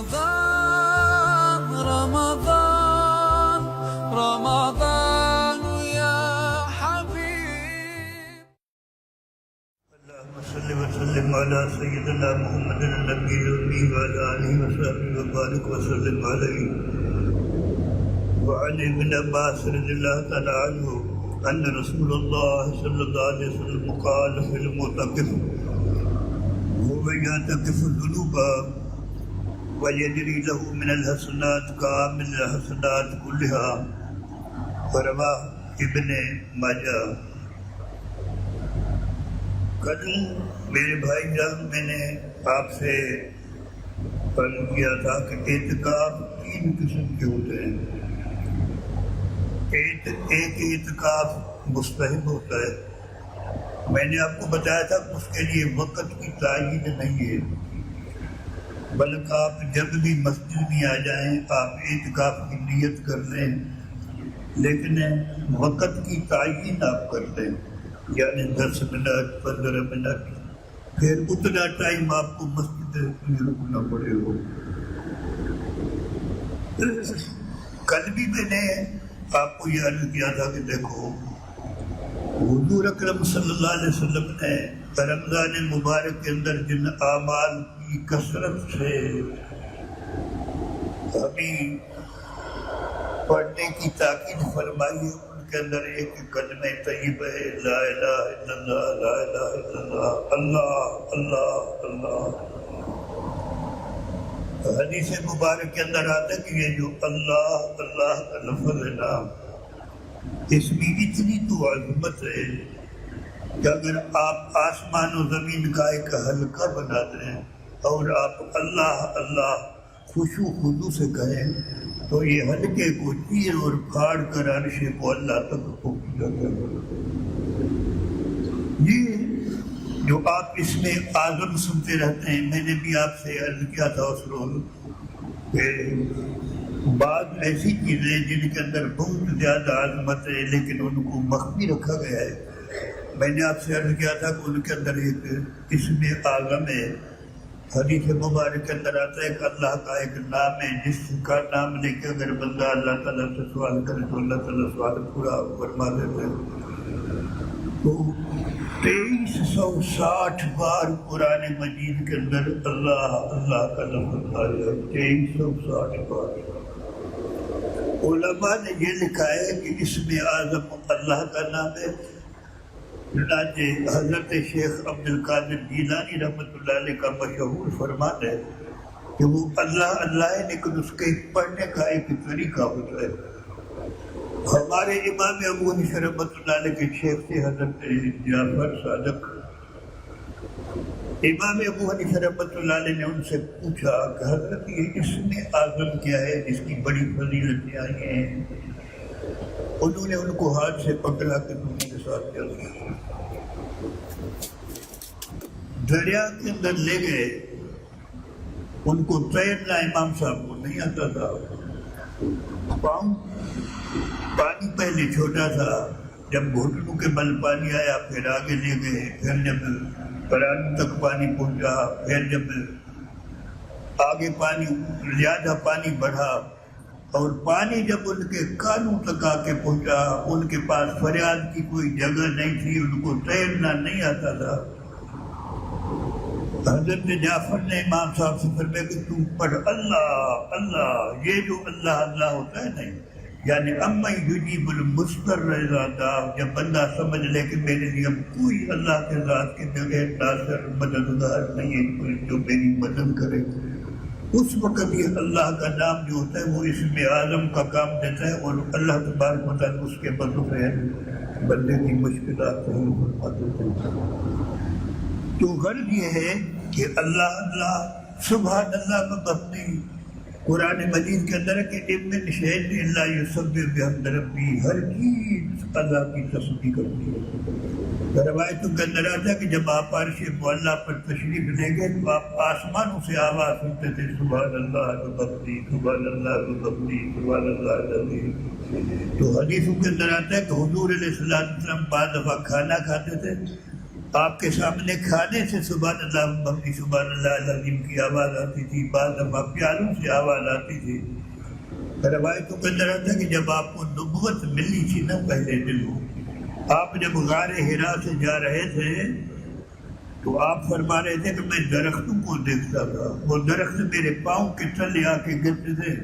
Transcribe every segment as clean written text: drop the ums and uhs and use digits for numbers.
رمضان رمضان رمضان يا حبيب. اللهم صل وسلم على سيدنا محمد النبي الأمي وعلى آله وصحبه وبارك وسلم عليه. وعن ابن عباس رضي الله تعالى عنه أن رسول الله صلى الله عليه وسلم قال في المعتكف هو يعتكف الذنوب ويجري له من الحسنات كامل الحسنات كلها. رواه ابن ماجہ. کل میرے بھائی جان میں نے آپ سے عرض کیا تھا کہ اعتکاف 3 قسم کے ہوتے ہیں. ایک اعتکاف مستحب ہوتا ہے. میں نے آپ کو بتایا تھا کہ اس کے لیے وقت کی تعین نہیں ہے، بلکہ آپ جب بھی مسجد میں آ جائیں آپ اعتکاف کی نیت کر لیں، لیکن وقت کی تعین آپ کر لیں، یعنی 10 منٹ 15 منٹ، پھر اتنا ٹائم آپ کو مسجد میں رکنا پڑے گا. کل بھی میں نے آپ کو یہ عرض کیا تھا کہ دیکھو حضور اکرم صلی اللہ علیہ وسلم نے رمضان مبارک کے اندر جن اعمال کی کثرت سے ہمیں پڑھنے کی تاکید فرمائی ہے، ان کے اندر ایک کلمہ طیبہ ہے، لا الہ الا اللہ لا الہ الا اللہ اللہ اللہ اللہ. حدیث مبارک کے اندر آتا ہے کہ یہ جو اللہ اللہ کا لفظ ہے نا، اس میں اتنی تو عظمت ہے کہ اگر آپ آسمان و زمین کا ایک حلقہ بنا دیں اور آپ اللہ اللہ خشوع و خضوع سے کہیں تو یہ حلقے کو چیر اور پھاڑ کر عرش کو اللہ تک پہنچ جاتا ہے. یہ جو آپ اس میں اعظم سنتے رہتے ہیں، میں نے بھی آپ سے عرض کیا تھا اس روز کہ بعض ایسی چیزیں جن کے اندر بہت زیادہ عظمت ہے لیکن ان کو مخفی رکھا گیا ہے. میں نے آپ سے عرض کیا تھا کہ ان کے اندر ایک اسم اعظم ہے. حدیث مبارک کے اندر آتا ہے کہ اللہ کا ایک نام ہے جس کا نام لے کے اگر بندہ اللہ تعالیٰ سے سوال کرے تو اللہ تعالیٰ سوال پورا فرما دیتے ہیں. تو 2360 بار قرآن مجید کے اندر اللہ اللہ کا لفظ آیا ہے. 2360 بار. علماء نے یہ لکھا ہے کہ اس میں اعظم اللہ کا نام ہے. چنانچہ حضرت شیخ عبد القادر جیلانی رحمۃ اللہ علیہ کا مشہور فرمان ہے کہ وہ اللہ اللہ ہے لیکن اس کے پڑھنے کا ایک طریقہ ہوتا ہے. ہمارے امام ابو حنیفہ رحمۃ اللہ علیہ کے شیخ سے حضرت جعفر صادق، امام ابو حنیفہ رحمۃ اللہ علیہ نے ان سے پوچھا کہ حضرت یہ اسم اعظم کیا ہے جس کی بڑی فضیلتیں آئی ہیں؟ انہوں نے ان کو ہاتھ سے پکڑا کے دنیا کے ساتھ چل گیا، دریا کے اندر لے گئے. ان کو تیرنا امام صاحب کو نہیں آتا تھا. پانی پہلے چھوٹا تھا، جب گھٹنوں کے بل پانی آیا پھر آگے لے گئے، پھر جب پران تک پانی پہنچا، پھر جب آگے پانی زیادہ پانی بڑھا اور پانی جب ان کے کانوں تک آ کے پہنچا، ان کے پاس فریاد کی کوئی جگہ نہیں تھی، ان کو تیرنا نہیں آتا تھا. حضرت جعفر نے امام صاحب سے فرمایا کہ تم پڑھ اللہ اللہ. یہ جو اللہ اللہ ہوتا ہے نہیں، یعنی اما یجیب المضطر اذا دعا، جب بندہ سمجھ لے کہ میرے لیے اب کوئی اللہ کے ذات کے بغیر ناصر مددگار نہیں ہے کوئی جو میری مدد کرے، اس وقت یہ اللہ کا نام جو ہوتا ہے وہ اسم اعظم کا کام دیتا ہے اور اللہ تبارک و تعالیٰ اس کے بدلوں سے بندے کی مشکلات کو حل فرما دیتے ہیں. تو غرض یہ ہے کہ اللہ اللہ سبحان اللہ کا اپنی قرآن مجید کے اندر ہے کہ من شیء الا یسبح بحمد ربہ، ہر چیز اللہ کی تسبیح کرتی ہے. روایتوں کے اندر آتا ہے کہ جب آپ عرش معلیٰ پر تشریف لے گئے تو آپ آسمانوں سے آواز سنتے تھے سبحان اللہ وبحمدہ سبحان اللہ وبحمدہ سبحان اللہ العظیم. تو حدیثوں کے اندر آتا ہے کہ حضور علیہ السلام بعض دفعہ کھانا کھاتے تھے آپ کے سامنے کھانے سے سبحان اللہ بکری سبحان اللہ العظیم کی آواز آتی تھی، بعض دفعہ پیالوں سے آواز آتی تھی۔ روایتوں کے اندر آتا کہ جب آپ کو نبوت ملی تھی نا پہلے دنوں، آپ جب غار حرا سے جا رہے تھے تو آپ فرما رہے تھے کہ میں درختوں کو دیکھتا تھا، وہ درخت میرے پاؤں کے تلے آ کے گرتے تھے،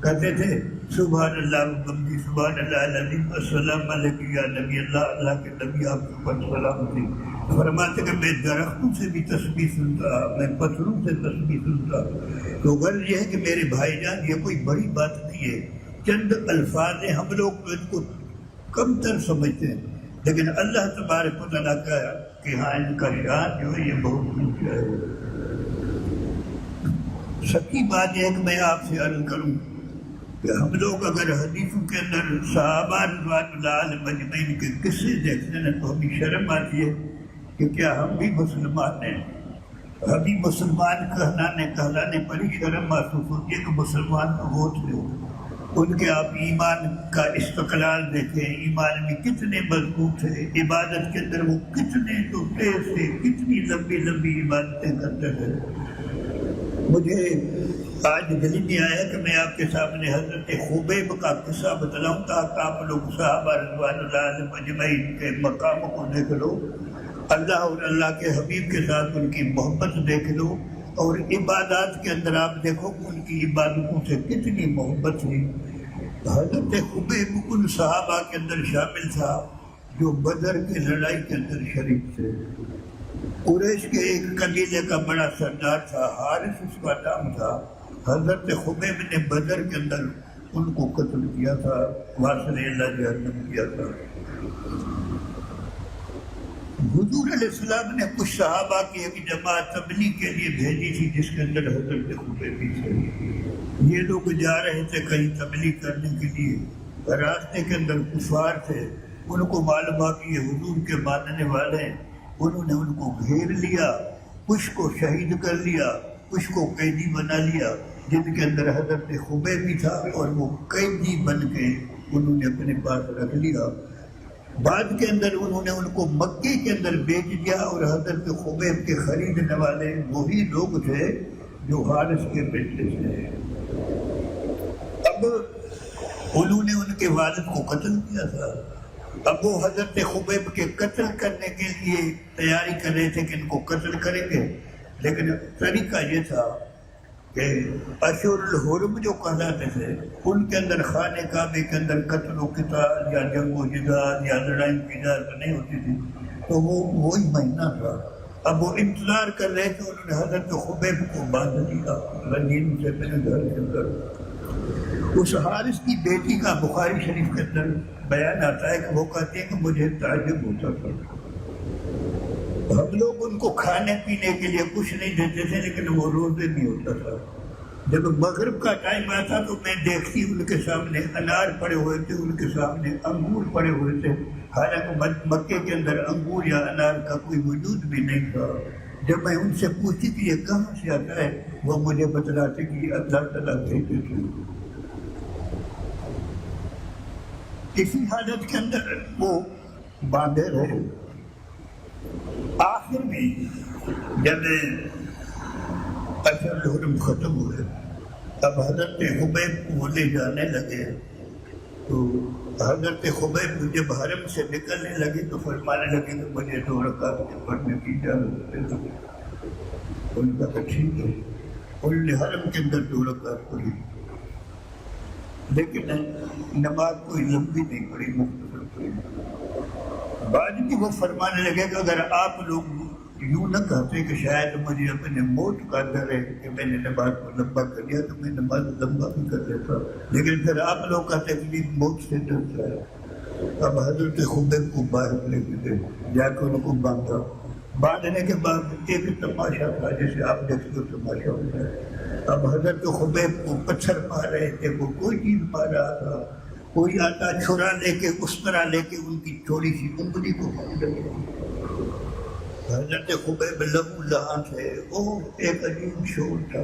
کہتے تھے سبحان اللہ وبحمدہ سبحان اللہ العظیم السلام علیکم یا نبی اللہ، اللہ کے نبی آپ کے اوپر سلام تھی۔ فرماتے کہ میں درختوں سے بھی تسبیح سنتا، میں پتھروں سے تسبیح سنتا۔ تو غرض یہ ہے کہ میرے بھائی جان یہ کوئی بڑی بات نہیں ہے، چند الفاظ ہیں، ہم لوگ تو ان کو کم تر سمجھتے ہیں، لیکن اللہ تبارک و تعالیٰ کا کہ ہاں ان کا شان جو ہے یہ بہت اونچا ہے۔ سچی بات یہ ہے کہ میں آپ سے عرض کروں کہ ہم لوگ اگر حدیثوں کے اندر صحابہ رضوان اللہ علیہم اجمعین کے قصے دیکھتے ہیں تو ہمیں شرم آتی ہے کہ کیا ہم بھی مسلمان ہیں؟ ہمیں مسلمان کہلانے پر ہی شرم محسوس ہوتی ہے کہ مسلمان تو وہ تھے، ان کے آپ ایمان کا استقلال دیکھیں، ایمان میں کتنے مضبوط تھے، عبادت کے اندر وہ کتنے تو تیز تھے، کتنی لمبی لمبی عبادتیں کرتے تھے۔ مجھے آج دل میں آیا کہ میں آپ کے سامنے حضرت خبیب کا قصہ بتلاؤں تاکہ آپ لوگ صحابہ رضوان اللہ علیہم اجمعین کے مقاموں کو دیکھ لو، اللہ اور اللہ کے حبیب کے ساتھ ان کی محبت دیکھ لو، اور عبادات کے اندر آپ دیکھو کہ ان کی عبادتوں سے کتنی محبت تھی۔ حضرت خبیب ان صحابہ کے اندر شامل تھا جو بدر کی لڑائی کے اندر شریک تھے۔ قریش کے ایک قبیلے کا بڑا سردار تھا، حارث اس کا نام تھا۔ حضرت خبیب نے بدر کے اندر ان کو قتل کیا تھا، واصل اللہ جہنم کیا تھا۔ حضور علیہ السلام نے کچھ صحابہ کی ایک جماعت تبلیغ کے لیے بھیجی تھی جس کے اندر حضرت خبیب بھی تھے۔ یہ لوگ جا رہے تھے کہیں تبلیغ کرنے کے لیے، راستے کے اندر کفار تھے، ان کو معلوم ہوا کہ یہ حضور کے ماننے والے ہیں، انہوں نے ان کو گھیر لیا، کچھ کو شہید کر لیا، کچھ کو قیدی بنا لیا، جن کے اندر حضرت خبیب بھی تھا، اور وہ قیدی بن کے انہوں نے اپنے پاس رکھ لیا۔ بعد کے اندر انہوں نے ان کو مکے کے اندر بیچ دیا، اور حضرت خبیب کے خریدنے والے وہی لوگ تھے جو حارث کے بیٹے تھے۔ اب انہوں نے ان کے والد کو قتل کیا تھا۔ اب وہ حضرت خبیب کے قتل کرنے کے لیے تیاری کر رہے تھے کہ ان کو قتل کریں گے، لیکن طریقہ یہ تھا کہ اشہر الحرم جو کہلاتے تھے ان کے اندر خانہ کعبے کے اندر قتل و قتال یا جنگ و جدال یا لڑائی کی اجازت نہیں ہوتی تھی، تو وہ وہی مہینہ تھا۔ اب وہ انتظار کر رہے تھے، انہوں نے حضرت خبیب کو باندھ دیا رنگین سے اپنے گھر کے اندر۔ اس حارث کی بیٹی کا بخاری شریف کے اندر بیان آتا ہے کہ وہ کہتے ہیں کہ مجھے تعجب ہوتا تھا، ہم لوگ ان کو کھانے پینے کے لیے کچھ نہیں دیتے تھے لیکن وہ روزے بھی ہوتا تھا۔ جب مغرب کا ٹائم آتا تو میں دیکھتی ان کے سامنے انار پڑے ہوئے تھے، ان کے سامنے انگور پڑے ہوئے تھے، حالانکہ مکے کے اندر انگور یا انار کا کوئی وجود بھی نہیں تھا۔ جب میں ان سے پوچھتی کہ یہ کہاں سے آتا ہے، وہ مجھے بتلاتے کہ یہ اللہ تعالیٰ بھیجتے تھے۔ اسی حالت کے اندر وہ باندھے رہے۔ آخر میں جب اشہر الحرم ختم ہوئے، اب حضرت خبیب کو لے جانے لگے، تو حضرت خبیب جب حرم سے نکلنے لگے تو فرمانے لگے کہ مجھے 2 رکعت پڑھنے کی اجازت دے دو۔ ان کا کہ ٹھیک ہے، انہوں نے حرم کے اندر 2 رکعت پڑھی، لیکن نماز کوئی لمبی نہیں پڑھی، مختصر پڑھی۔ بعد میں وہ فرمانے لگے کہ اگر آپ لوگ یوں نہ کہتے کہ شاید مجھے اپنے موت کا ڈر ہے کہ میں نے نماز کو لمبا کر دیا تو میں نماز لمبا بھی کر دیتا، لیکن پھر آپ لوگ کہتے کہ موت سے ڈرتا ہے۔ اب حضرت خبیب کو باہر لے کے گئے، جا کے ان کو باندھا۔ باندھنے کے بعد ایک تماشا تھا جیسے آپ دیکھتے ہو تماشا ہوتا ہے۔ اب حضرت خبیب کو پتھر مار رہے تھے، وہ کوئی چیز مار رہا تھا، کوئی آتا چھڑا لے کے اس طرح لے کے ان کی چھوٹی سی انگلی کو پکڑ لیا۔ حضرت خبیب لہو لہان تھے، وہ ایک عجیب شور تھا۔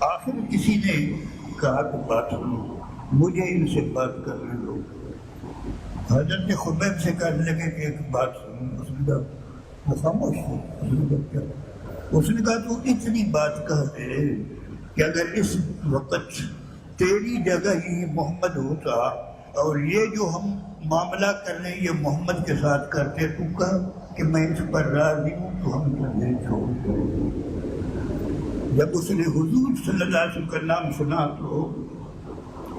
آخر کسی نے کہا کہ بات سنو، مجھے ان سے بات کرنے دو۔ حضرت خبیب سے کہنے لگے کہ ایک بات سنو. اس نے کہا وہ خاموش ہو. اس نے کہا کیا؟ اس نے کہا تو اتنی بات کہہ دے کہ اگر اس وقت تیری جگہ یہ محمد ہوتا اور یہ جو ہم معاملہ کر رہے ہیں یہ محمد کے ساتھ کرتے تو کہا کہ میں اس پر راضی ہوں تو ہم تمہیں چھوڑ دیں. جب اس نے حضور صلی اللہ علیہ وسلم کا نام سنا تو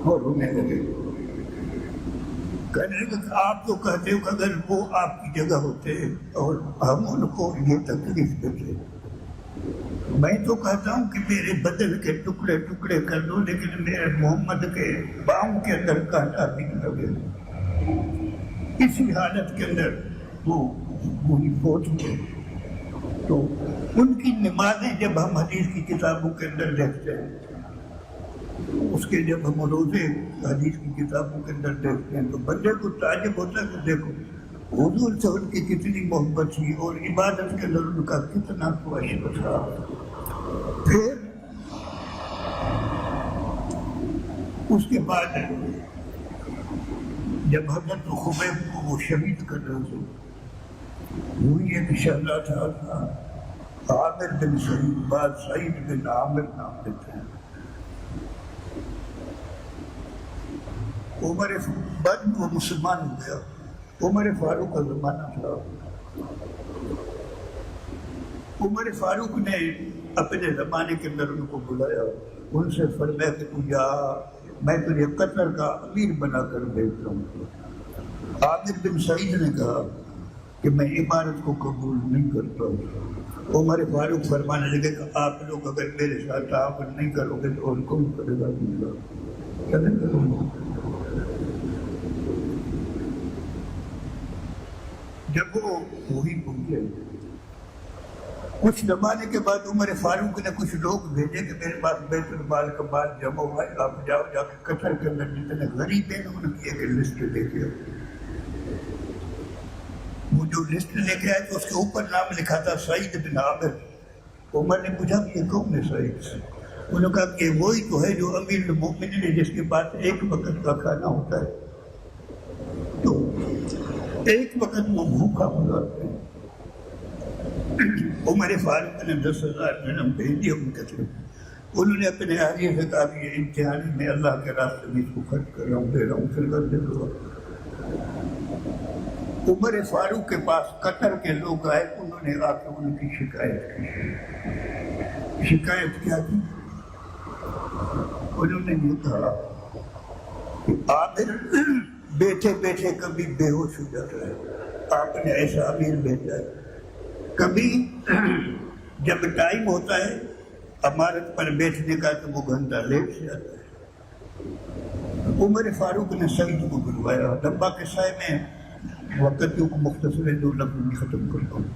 وہ رونے لگے. کہنے لگے کہ آپ تو کہتے ہو کہ اگر وہ آپ کی جگہ ہوتے اور ہم ان کو یہ تکلیف دیتے. میں تو کہتا ہوں کہ میرے بدن کے ٹکڑے ٹکڑے کر دو لیکن میرے محمد کے پاؤں کے اندر کانٹا نہیں لگے. اسی حالت کے اندر وہ وہی فوت ہوئے. تو ان کی نمازیں جب ہم حدیث کی کتابوں کے اندر دیکھتے ہیں, اس کے جب ہم روزے حدیث کی کتابوں کے اندر دیکھتے ہیں تو بندے کو تعجب ہوتا ہے کہ دیکھو حضور سے ان کی کتنی محبت تھی اور عبادت کے اندر ان کا کتنا خواہش تھا. پھر اس کے بعد جب حضرت خبیب کو وہ شہید کر رہے تھے, وہی ایک شہزادہ تھا عامر بن سعید, بعد سعید بن عامر نام دیتے ہیں. عمر بعد وہ مسلمان ہو گیا. عمر فاروق کا زمانہ تھا. عمر فاروق نے اپنے زمانے کے اندر ان کو بلایا, ان سے فرمایا کہ تو جا, میں تجھے قطر کا امیر بنا کر بھیجتا ہوں. عامر بن سعید نے کہا کہ میں عبادت کو قبول نہیں کرتا. عمر فاروق فرمانے لگے کہ آپ لوگ اگر میرے ساتھ تعاون نہیں کرو گے تو اور کون کرے گا؟ چلیں گے. جب وہ وہی پہنچے, کچھ زمانے کے بعد عمر فاروق نے کچھ لوگ بھیجے کہ میرے پاس بیت المال کا مال جمع ہوا ہے, آپ جاؤ جا کے قطر کے اندر جتنے غریب ہیں ان کی ایک لسٹ لے کے آؤ. وہ جو لسٹ لے کے آئے تو اس کے اوپر نام لکھا تھا سعید بن عامر. عمر نے پوچھا کہ یہ کون ہے سعید؟ انہوں نے کہا کہ وہی تو ہے جو امیر المؤمنین ہے جس کے پاس ایک وقت کا کھانا ہوتا ہے, تو ایک وقت وہ بھوکا ہو جاتے ہیں. عمر فاروق نے 10,000 درہم بھیج دیا ان کے طرف. انہوں نے اپنے حاجی سے کہا کہ یہ امتحان میں اللہ کے راستے میں اس کو خرچ کر رہا ہوں, دے رہا ہوں, پھر کر دے دو. عمر فاروق کے پاس قطر کے لوگ آئے, انہوں نے آ کے ان کی شکایت کی. شکایت کیا کی؟ انہوں نے یہ کہا کہ عامر بیٹھے بیٹھے کبھی بے ہوش ہو جاتا ہے, آپ نے ایسا امیر بھیجا ہے. کبھی جب ٹائم ہوتا ہے عمارت پر بیٹھنے کا تو وہ گھنٹہ لیٹ سے آتا ہے. عمر فاروق نے سعید کو بلوایا. لمبا قصہ میں وقتوں کو مختصر 2 لفظ میں ختم کرتا ہوں.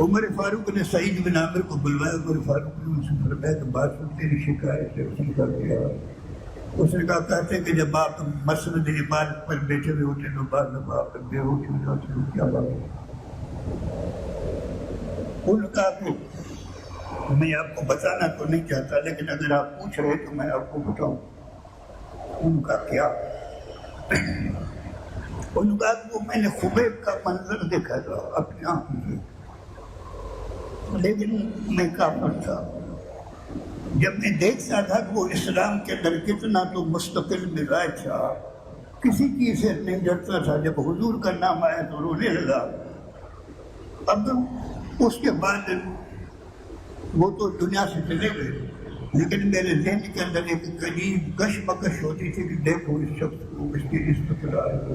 عمر فاروق نے سعید بن عامر کو بلوایا. عمر فاروق نے ان سے فرمایا کہ بات سن, تیری شکایت ہے. اس نے کہا کیا؟ اس نے کہا کہتے ہیں کہ جب آپ مسجد عبادت پر بیٹھے ہوئے ہوتے تو بعض دفعہ آپ بے ہوش ہو جاتے ہو, کیا بات ہے؟ انہوں نے کہا کہ میں آپ کو بتانا تو نہیں چاہتا لیکن اگر آپ پوچھ رہے تو میں آپ کو بتاؤں. ان کا کیا؟ ان کا وہ میں نے خبیب کا منظر دیکھا تھا اپنی آنکھوں سے, لیکن میں کافر تھا. جب میں دیکھتا تھا کہ وہ اسلام کے اندر کتنا تو مستقل مزاج تھا, کسی چیز سے نہیں ڈرتا تھا. جب حضور کا نام آیا تو رونے لگا. اب اس کے بعد وہ تو دنیا سے چلے گئے, لیکن میرے ذہن کے اندر ایک قریب کشمکش ہوتی تھی کہ دیکھو اس شخص کو, اس کی استقرار کو.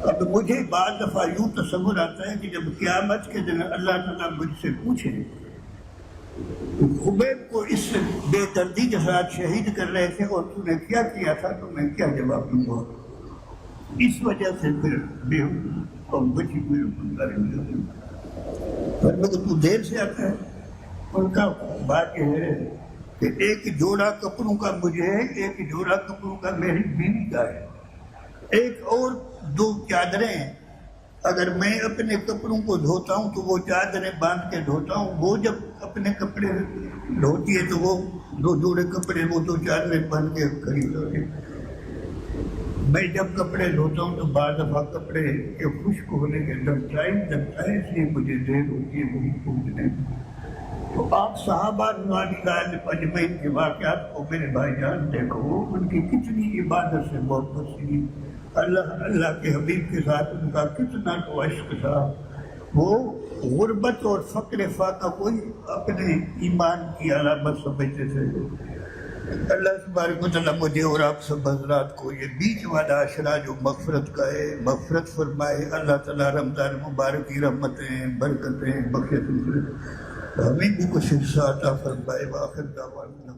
اب مجھے بعض دفعہ یوں تصور آتا ہے کہ جب قیامت کے دن اللہ تعالیٰ مجھ سے پوچھے خبیب کو اس بے دردی کے ساتھ شہید کر رہے تھے اور تو نے کیا کیا تھا, تو میں کیا جواب دوں گا؟ اس وجہ سے پھر بے اور بچی ہوئی پر میں تو دیر سے آتا ہے. ان کا بات یہ ہے کہ ایک جوڑا کپڑوں کا مجھے ہے, ایک جوڑا کپڑوں کا میری بیوی کا ہے, ایک اور 2 چادریں. اگر میں اپنے کپڑوں کو دھوتا ہوں تو وہ چادریں باندھ کے دھوتا ہوں, وہ جب اپنے کپڑے دھوتی ہے تو وہ 2 جوڑے کپڑے وہ 2 چادریں باندھ کے خرید ہوتے. میں جب کپڑے دھوتا ہوں تو بعض دفعہ کپڑے کے خشک ہونے کے اندر ٹائم لگتا ہے، اس لیے مجھے دیر ہوتی ہے وہی پوچھنے میں۔ تو آپ صحابہ رضوان اللہ اجمعین کے واقعات کو میرے بھائی جان دیکھو، ان کی کتنی عبادت سے محبت تھی، اللہ کے حبیب کے ساتھ ان کا کتنا تو عشق تھا۔ وہ غربت اور فقر فاقہ کوئی اپنے ایمان کی علامت سمجھتے تھے۔ اللہ تبارک و تعالیٰ مجھے اور آپ سب حضرات کو یہ بیچ والا عشرہ جو مغفرت کا ہے مغفرت فرمائے۔ اللہ تعالیٰ رمضان مبارک کی رحمتیں برکتیں بخشے ہمیں بھی کچھ حصہ عطا فرمائے۔ وآخر دعوانا